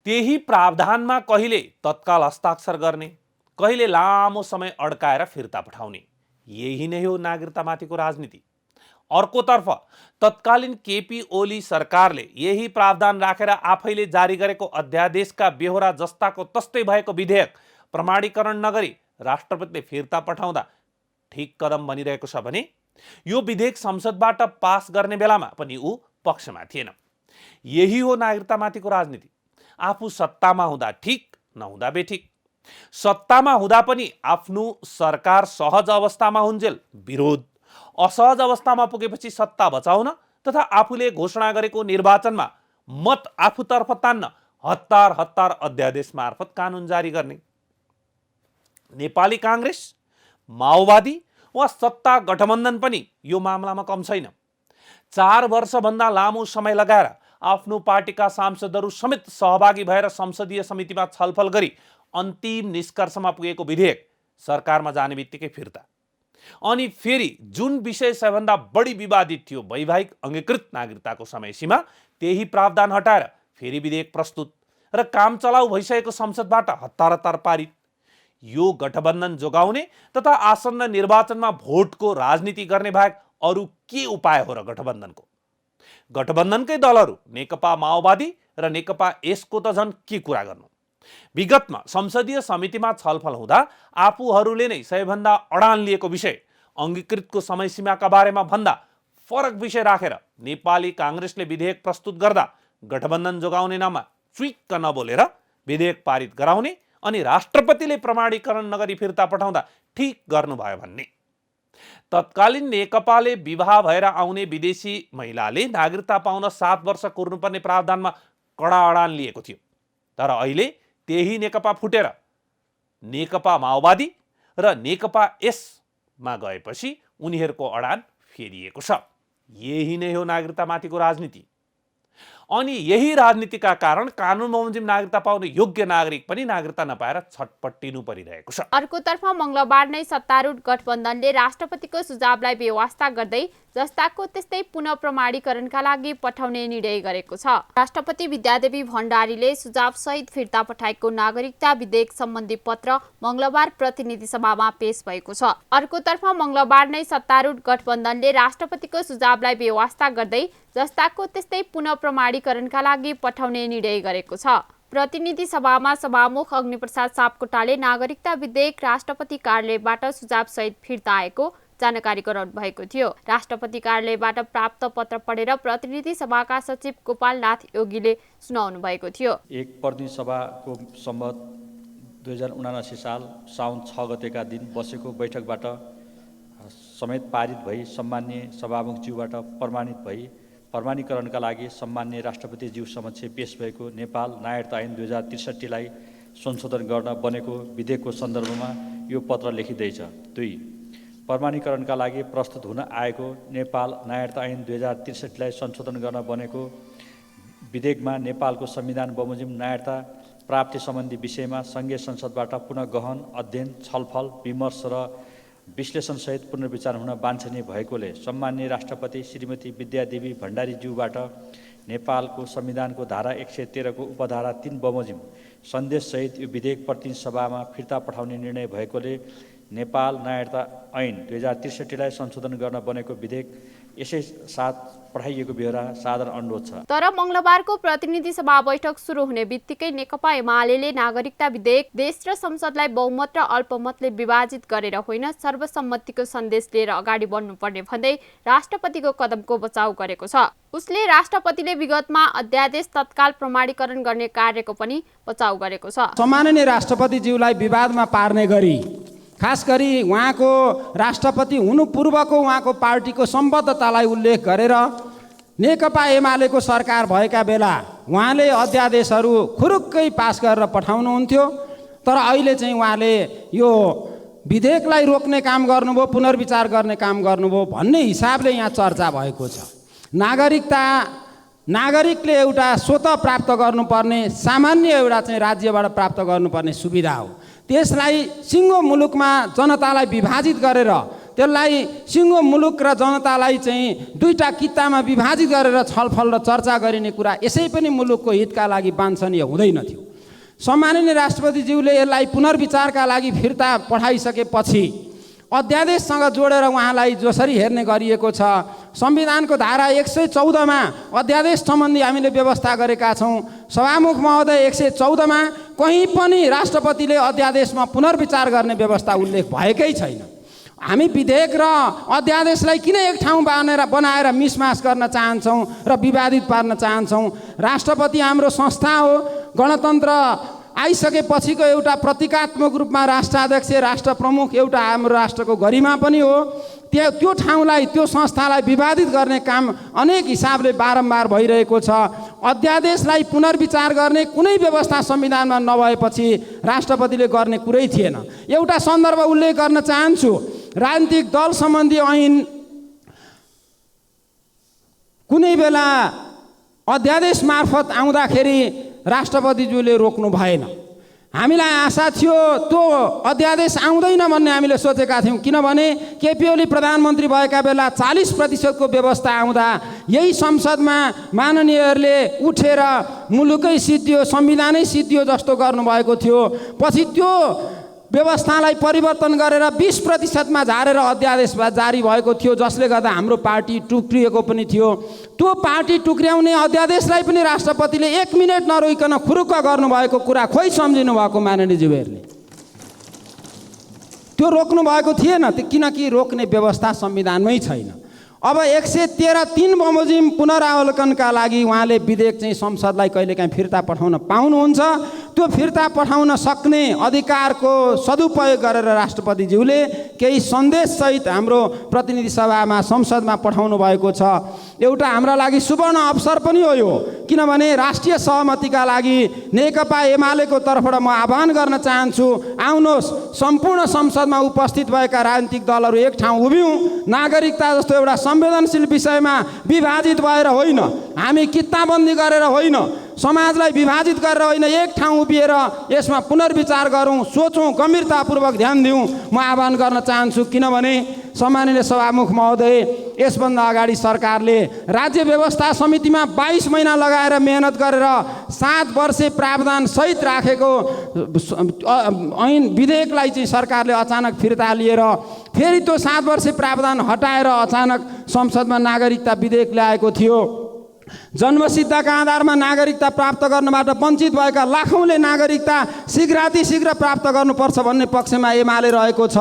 त्यही प्रावधानमा कहिले तत्काल हस्ताक्षर गर्ने, कहिले लामो समय अड्काएर फिर्ता पठाउने, यही नै हो नागरिकतामाथिको राजनीति। अर्कोतर्फ तत्कालीन केपी ओली सरकारले यही प्रावधान राखेर आफैले जारी गरेको अध्यादेशका बेहोरा जस्ताको तस्तै भएको विधेयक प्रमाणीकरण नगरी राष्ट्रपतिले फिर्ता पठाउँदा ठिक कदम बनिरहेको छ भने यो विधेयक संसदबाट पास गर्ने बेलामा पनि ऊ पक्षमा थिएन। यही हो नागरिकतामाथिको राजनीति। आफू सत्तामा हुँदा ठिक, नहुँदा बेठिक। सत्तामा हुँदा पनि आफ्नो सरकार सहज अवस्थामा हुन्जेल विरोध, असहज अवस्थामा पुगेपछि सत्ता बचाउन तथा आफूले घोषणा गरेको निर्वाचनमा मत आफूतर्फ तान्न हतार हतार अध्यादेश मार्फत कानुन जारी गर्ने। नेपाली कांग्रेस, माओवादी वा सत्ता गठबन्धन पनि यो मामलामा कम छैन। 4 वर्षभन्दा लामो समय लगाएर आफ्नो पार्टीका सांसदहरू समेत सहभागी भएर संसदीय समितिमा छलफल गरी अन्तिम निष्कर्षमा पुगेको विधेयक सरकारमा जाने बित्तिकै फिर्ता। अनि फेरि जुन विषय सबैभन्दा बढी विवादित थियो, वैवाहिक अंगीकृत नागरिकताको समय सीमा, त्यही प्रावधान हटाएर फेरि विधेयक प्रस्तुत र काम चलाउ भइसकेको संसदबाट हतार हतार पारित। यो गठबन्धन जोगाउने तथा आसन्न निर्वाचनमा भोटको राजनीति गर्ने बाहेक अरू के उपाय हो र गठबन्धनको? गठबन्धनकै दलहरू नेकपा माओवादी र नेकपा यसको त झन् के कुरा गर्नु। विगतमा संसदीय समितिमा छलफल हुँदा आफूहरूले नै सबैभन्दा अडान लिएको विषय अंगीकृतको समय सीमाका बारेमा भन्दा फरक विषय राखेर नेपाली कांग्रेसले विधेयक प्रस्तुत गर्दा गठबन्धन जोगाउने नाममा चुइक्क नबोलेर विधेयक पारित गराउने अनि राष्ट्रपतिले प्रमाणीकरण नगरी फिर्ता पठाउँदा ठिक गर्नुभयो भन्ने। तत्कालीन नेकपाले विवाह भएर आउने विदेशी महिलाले नागरिकता पाउन 7 वर्ष कुर्नुपर्ने प्रावधानमा कडा अडान लिएको थियो। तर अहिले त्यही नेकपा फुटेर नेकपा माओवादी र नेकपा यसमा गएपछि उनीहरूको अडान फेरिएको छ। यही नै हो नागरिकतामाथिको राजनीति। अनि यही राजनीतिका कारण कानुन बमोजिम नागरिकता पाउने योग्य नागरिक पनि नागरिकता नपाएर छटपट्टिनु परिरहेको छ। अर्कोतर्फ मंगलबार नै सत्तारूढ गठबन्धनले राष्ट्रपतिको सुझावलाई बेवास्ता गर्दै जस्ताको त्यस्तै पुनः प्रमाणीकरणका लागि पठाउने निर्णय गरेको छ। राष्ट्रपति विद्यादेवी भण्डारीले सुझाव सहित फिर्ता पठाएको नागरिकता विधेयक सम्बन्धी पत्र मंगलबार प्रतिनिधि सभामा पेश भएको छ। अर्कोतर्फ मंगलबार नै सत्तारूढ गठबन्धनले राष्ट्रपतिको सुझावलाई बेवास्ता गर्दै जस्ताको त्यस्तै पुनः प्रमाणीकरणका लागि पठाउने निर्णय गरेको छ। प्रतिनिधि सभामा सभामुख अग्निप्रसाद सापकोटाले नागरिकता विधेयक राष्ट्रपति कार्यालयबाट सुझाव सहित फिर्ता आएको जानकारी गराउनु भएको थियो। राष्ट्रपति कार्यालयबाट प्राप्त पत्र पढेर प्रतिनिधि सभाका सचिव गोपाल नाथ योगीले सुनाउनु भएको थियो। एक प्रतिनिधि सभाको सम्मत 2079 साल साउन 6 गतेका दिन बसेको बैठकबाट समेत पारित भई सम्मान्य सभामुखज्यूबाट प्रमाणित भई प्रमाणीकरणका लागि सम्मान्य राष्ट्रपतिज्यू समक्ष पेश भएको नेपाल नागरिकता ऐन 2063 लाई संशोधन गर्न बनेको विधेयकको सन्दर्भमा यो पत्र लेखिँदैछ। 2. प्रमाणीकरणका लागि प्रस्तुत हुन आएको नेपाल नागरिकता ऐन 2063 लाई संशोधन गर्न बनेको विधेयकमा नेपालको संविधान बमोजिम नागरिकता प्राप्ति सम्बन्धी विषयमा संघीय संसदबाट पुनः गहन अध्ययन, छलफल, विमर्श र विश्लेषणसहित पुनर्विचार हुन वाञ्छनीय भएकोले सम्मान्य राष्ट्रपति श्रीमती विद्यादेवी भण्डारीज्यूबाट नेपालको संविधानको धारा 113 को उपधारा 3 बमोजिम सन्देशसहित यो विधेयक प्रतिनिधि सभामा फिर्ता पठाउने निर्णय भएकोले नेपाल नागरिकता ऐन 2063 लाई संशोधन गर्न बनेको विधेयक यसै साथ पठाइएको बेहोरा साधारण अनुरोध छ। तर मंगलबारको प्रतिनिधि सभा बैठक सुरु हुने बित्तिकै नेकपा एमाले नागरिकता विधेयक देश र संसदलाई बहुमत र अल्पमतले विभाजित गरेर होइन सर्वसम्मतिको सन्देश लिएर अगाडि बढ्नुपर्ने भन्दै राष्ट्रपतिको कदमको बचाउ गरेको छ। उसले राष्ट्रपतिले विगतमा अध्यादेश तत्काल प्रमाणीकरण गर्ने कार्यको पनि बचाउ गरेको छ। सम्माननीय राष्ट्रपतिज्यूलाई विवादमा पार्ने गरी खास गरी उहाँको राष्ट्रपति हुनु पूर्वको उहाँको पार्टीको सम्बद्धतालाई उल्लेख गरेर नेकपा एमालेको सरकार भएका बेला उहाँले अध्यादेशहरू खुरुक्कै पास गरेर पठाउनुहुन्थ्यो। तर अहिले चाहिँ उहाँले यो विधेयकलाई रोक्ने काम गर्नुभयो, पुनर्विचार गर्ने काम गर्नुभयो भन्ने हिसाबले यहाँ चर्चा भएको छ। नागरिकले एउटा स्वतः प्राप्त गर्नुपर्ने सामान्य एउटा चाहिँ राज्यबाट प्राप्त गर्नुपर्ने सुविधा हो। त्यसलाई सिङ्गो मुलुकमा जनतालाई विभाजित गरेर त्यसलाई सिङ्गो मुलुक र जनतालाई चाहिँ दुईटा कितामा विभाजित गरेर छलफल र चर्चा गरिने कुरा यसै पनि मुलुकको हितका लागि वाञ्छनीय हुँदैन थियो। सम्माननीय राष्ट्रपतिज्यूले यसलाई पुनर्विचारका लागि फिर्ता पठाइसकेपछि अध्यादेशसँग जोडेर उहाँलाई जसरी हेर्ने गरिएको छ, संविधानको धारा 114मा अध्यादेश सम्बन्धी हामीले व्यवस्था गरेका छौँ। सभामुख महोदय 114मा कहीँ पनि राष्ट्रपतिले अध्यादेशमा पुनर्विचार गर्ने व्यवस्था उल्लेख भएकै छैन। हामी विधेयक र अध्यादेशलाई किन एक ठाउँ बनाएर मिसमास गर्न चाहन्छौँ र विवादित पार्न चाहन्छौँ? राष्ट्रपति हाम्रो संस्था हो। गणतन्त्र आइसकेपछिको एउटा प्रतीकात्मक रूपमा राष्ट्राध्यक्ष, राष्ट्र प्रमुख एउटा हाम्रो राष्ट्रको गरिमा पनि हो। त्यो ठाउँलाई, त्यो संस्थालाई विवादित गर्ने काम अनेक हिसाबले बारम्बार भइरहेको छ। अध्यादेशलाई पुनर्विचार गर्ने कुनै व्यवस्था संविधानमा नभएपछि राष्ट्रपतिले गर्ने कुरै थिएन। एउटा सन्दर्भ उल्लेख गर्न चाहन्छु। राजनीतिक दल सम्बन्धी ऐन कुनै बेला अध्यादेश मार्फत आउँदाखेरि राष्ट्रपतिज्यूले रोक्नु भएन। हामीलाई आशा थियो त्यो अध्यादेश आउँदैन भन्ने हामीले सोचेका थियौँ, किनभने केपी ओली प्रधानमन्त्री भएका बेला 40% व्यवस्था आउँदा यही संसदमा माननीयहरूले उठेर मुलुकै सिद्धियो, संविधानै सिद्धियो जस्तो गर्नुभएको थियो। पछि त्यो व्यवस्थालाई परिवर्तन गरेर 20%मा झारेर अध्यादेश जारी भएको थियो, जसले गर्दा हाम्रो पार्टी टुक्रिएको पनि थियो। त्यो पार्टी टुक्र्याउने अध्यादेशलाई पनि राष्ट्रपतिले 1 मिनट नरोइकन खुरुक्क गर्नुभएको कुरा खोइ सम्झिनु भएको माननीयज्यूहरूले? त्यो रोक्नु भएको थिएन, किनकि रोक्ने व्यवस्था संविधानमै छैन। अब 113(3) बमोजिम पुनरावलोकनका लागि उहाँले विधेयक चाहिँ संसदलाई कहिलेकाहीँ फिर्ता पठाउन पाउनुहुन्छ। त्यो फिर्ता पठाउन सक्ने अधिकारको सदुपयोग गरेर राष्ट्रपतिज्यूले केही सन्देशसहित हाम्रो प्रतिनिधि सभामा, संसदमा पठाउनु भएको छ। एउटा हाम्रा लागि सुवर्ण अवसर पनि हो यो, किनभने राष्ट्रिय सहमतिका लागि नेकपा एमालेको तर्फबाट म आह्वान गर्न चाहन्छु, आउनुहोस् सम्पूर्ण संसदमा उपस्थित भएका राजनीतिक दलहरू एक ठाउँ उभियौँ। नागरिकता जस्तो एउटा संवेदनशील विषयमा विभाजित भएर होइन, हामी किताबन्दी गरेर होइन, समाजलाई विभाजित गरेर होइन, एक ठाउँ उभिएर यसमा पुनर्विचार गरौँ, सोचौँ, गम्भीरतापूर्वक ध्यान दिउँ, म आह्वान गर्न चाहन्छु। किनभने सम्माननीय सभामुख महोदय, यसभन्दा अगाडि सरकारले राज्य व्यवस्था समितिमा 22 महिना लगाएर मेहनत गरेर 7 वर्षे प्रावधान सहित राखेको ऐन विधेयकलाई चाहिँ सरकारले अचानक फिर्ता लिएर फेरि त्यो 7 वर्षे प्रावधान हटाएर अचानक संसदमा नागरिकता विधेयक ल्याएको थियो। जन्मसिद्धका आधारमा नागरिकता प्राप्त गर्नबाट वञ्चित भएका लाखौँले नागरिकता शीघ्रातिशीघ्र प्राप्त गर्नुपर्छ भन्ने पक्षमा एमाले रहेको छ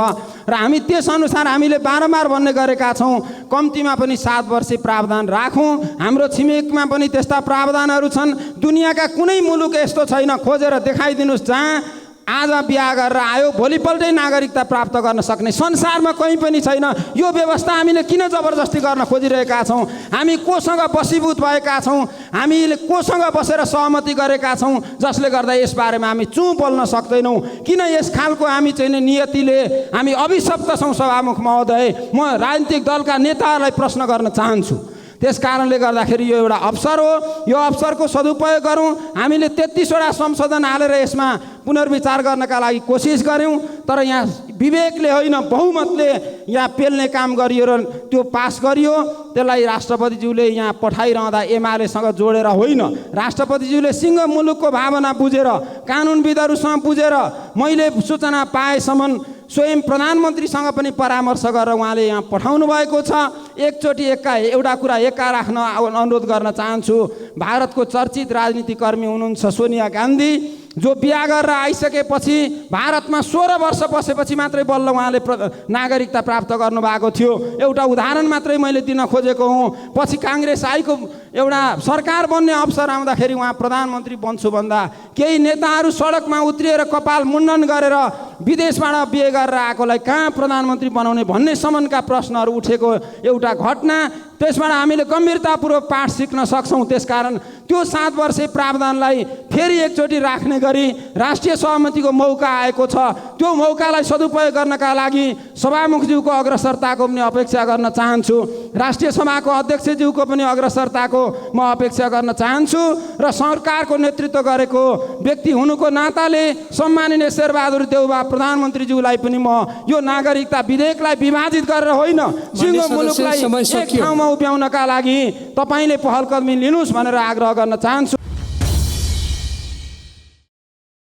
र हामी त्यसअनुसार हामीले बारम्बार भन्ने गरेका छौँ, कम्तीमा पनि 7 वर्षे प्रावधान राखौँ। हाम्रो छिमेकमा पनि त्यस्ता प्रावधानहरू छन्। दुनियाँका कुनै मुलुक यस्तो छैन, खोजेर देखाइदिनुहोस् जहाँ आज बिहा गरेर आयो भोलिपल्टै नागरिकता प्राप्त गर्न सक्ने, संसारमा कहीँ पनि छैन। यो व्यवस्था हामीले किन जबरजस्ती गर्न खोजिरहेका छौँ? हामी कोसँग बसीभूत भएका छौँ? हामीले कोसँग बसेर सहमति गरेका छौँ जसले गर्दा यसबारेमा हामी चुँ बोल्न सक्दैनौँ? किन यस खालको हामी चाहिँ नियतिले हामी अभिशप्त छौँ? सभामुख महोदय, म राजनीतिक दलका नेताहरूलाई प्रश्न गर्न चाहन्छु। त्यस कारणले गर्दाखेरि यो एउटा अवसर हो, यो अवसरको सदुपयोग गरौँ। हामीले 33वटा संशोधन हालेर यसमा पुनर्विचार गर्नका लागि कोसिस गऱ्यौँ, तर यहाँ विवेकले होइन बहुमतले यहाँ पेल्ने काम गरियो र त्यो पास गरियो। त्यसलाई राष्ट्रपतिज्यूले यहाँ पठाइरहँदा एमालेसँग जोडेर होइन, राष्ट्रपतिज्यूले सिङ्गो मुलुकको भावना बुझेर, कानुनविदहरूसँग बुझेर, मैले सूचना पाएसम्म स्वयं प्रधानमन्त्रीसँग पनि परामर्श गरेर उहाँले यहाँ पठाउनु भएको छ। एकचोटि एउटा कुरा एका राख्न अनुरोध गर्न चाहन्छु। भारतको चर्चित राजनीतिकर्मी हुनुहुन्छ सोनिया गान्धी, जो बिहा गरेर आइसकेपछि भारतमा 16 वर्ष बसेपछि मात्रै बल्ल उहाँले नागरिकता प्राप्त गर्नुभएको थियो। एउटा उदाहरण मात्रै मैले दिन खोजेको हुँ। पछि काङ्ग्रेस आएको एउटा सरकार बन्ने अवसर आउँदाखेरि उहाँ प्रधानमन्त्री बन्छु भन्दा केही नेताहरू सडकमा उत्रिएर कपाल मुण्डन गरेर विदेशबाट बिहे गरेर आएकोलाई कहाँ प्रधानमन्त्री बनाउने भन्ने सम्मका प्रश्नहरू उठेको एउटा घटना। त्यसबाट हामीले गम्भीरतापूर्वक पाठ सिक्न सक्छौँ। त्यसकारण त्यो 7 वर्षे प्रावधानलाई फेरि एकचोटि राख्ने गरी राष्ट्रिय सहमतिको मौका आएको छ। त्यो मौकालाई सदुपयोग गर्नका लागि सभामुखज्यूको अग्रसरताको पनि अपेक्षा गर्न चाहन्छु। राष्ट्रिय सभाको अध्यक्षज्यूको पनि अग्रसरताको म अपेक्षा गर्न चाहन्छु र सरकारको नेतृत्व गरेको व्यक्ति हुनुको नाताले सम्माननीय शेरबहादुर देउबा प्रधानमन्त्रीज्यूलाई पनि म यो नागरिकता विधेयकलाई विभाजित गरेर होइन सिङ्गो मुलुकलाई एक ठाउँमा उभ्याउनका लागि तपाईँले पहल कदमी लिनुहोस् भनेर आग्रह गर्न चाहन्छु।